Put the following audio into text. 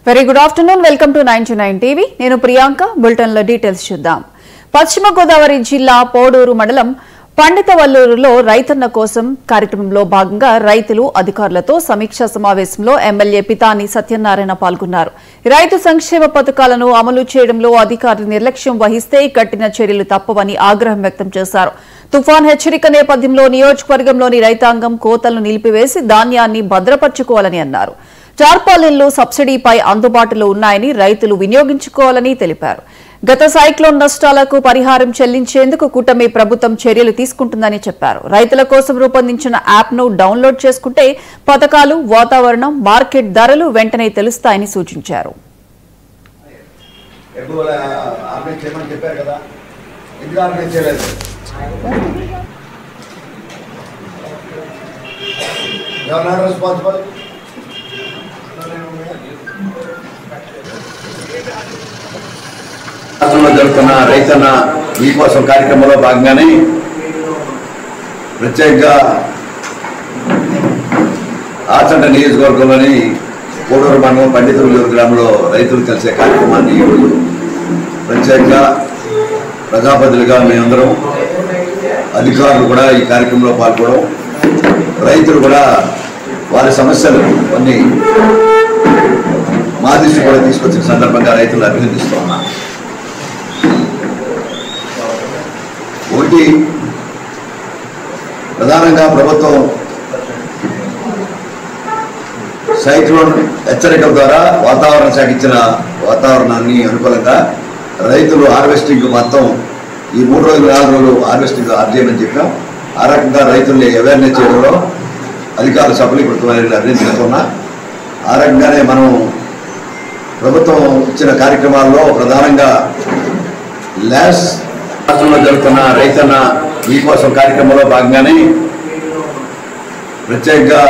Very good afternoon. Welcome to 929 TV. నేను Priyanka bulletin లో details చూద్దాం. పశ్చిమ గోదావరి జిల్లా పోడూరు మండలం పండితవల్లూరులో రైతన్న కోసం కార్యక్రమంలో భాగంగా రైతులు అధికారులతో సమీక్షా సమావేశంలో ఎమ్మెల్యే పితాని సత్యనారాయణ పాల్గొన్నారు. రైతు సంక్షేమ పథకాలను అమలు చేయడంలో అధికారులు నిర్లక్ష్యం వహిస్తే కఠిన చర్యలు తప్పవని ఆగ్రహం వ్యక్తం చేశారు. తుఫాన్ హెచ్చరిక నేపథ్యంలో నియోజకవర్గంలోని రైతాంగం కోతలను నిలిపివేసి ధాన్యాన్ని భద్రపరచుకోవాలని అన్నారు. టార్పాలిన్లు సబ్సిడీపై అందుబాటులో ఉన్నాయని రైతులు వినియోగించుకోవాలని తెలిపారు. గత సైక్లోన్ నష్టాలకు పరిహారం చెల్లించేందుకు కూటమి ప్రభుత్వం చర్యలు తీసుకుంటుందని చెప్పారు. రైతుల కోసం రూపొందించిన యాప్ను డౌన్లోడ్ చేసుకుంటే పథకాలు, వాతావరణం, మార్కెట్ ధరలు వెంటనే తెలుస్తాయని సూచించారు. రాష్ట్రంలో జరుగుతున్న రైతన్న మీకోసం కార్యక్రమంలో భాగంగానే ప్రత్యేకంగా ఆచంట నియోజకవర్గంలోని కోడూరు మండలం పండితవల్లూరు గ్రామంలో రైతులు కలిసే కార్యక్రమాన్ని ఈరోజు ప్రత్యేకంగా ప్రజాప్రతినిధులుగా మేమందరం అధికారులు కూడా ఈ కార్యక్రమంలో పాల్గొనడం, రైతులు కూడా వారి సమస్యలు కొన్ని మా దృష్టి కూడా తీసుకొచ్చిన సందర్భంగా రైతులు అభినందిస్తూ ఉన్నాం. ఒకటి, ప్రధానంగా ప్రభుత్వం సైక్లోన్ హెచ్చరికల ద్వారా వాతావరణ శాఖ ఇచ్చిన వాతావరణాన్ని అనుకూలంగా రైతులు హార్వెస్టింగ్ మొత్తం ఈ 3 రోజులు 4 రోజులు హార్వెస్టింగ్ చేయమని చెప్పాం. ఆ రకంగా రైతుల్ని అవేర్నెస్ చేయడంలో అధికారులు సఫలీకృతమైన అభినందిస్తున్నా. ఆ రకంగానే మనం ప్రభుత్వం ఇచ్చిన కార్యక్రమాల్లో ప్రధానంగా రాష్ట్రంలో జరుగుతున్న రైతన్న మీకోసం కార్యక్రమంలో భాగంగానే ప్రత్యేకంగా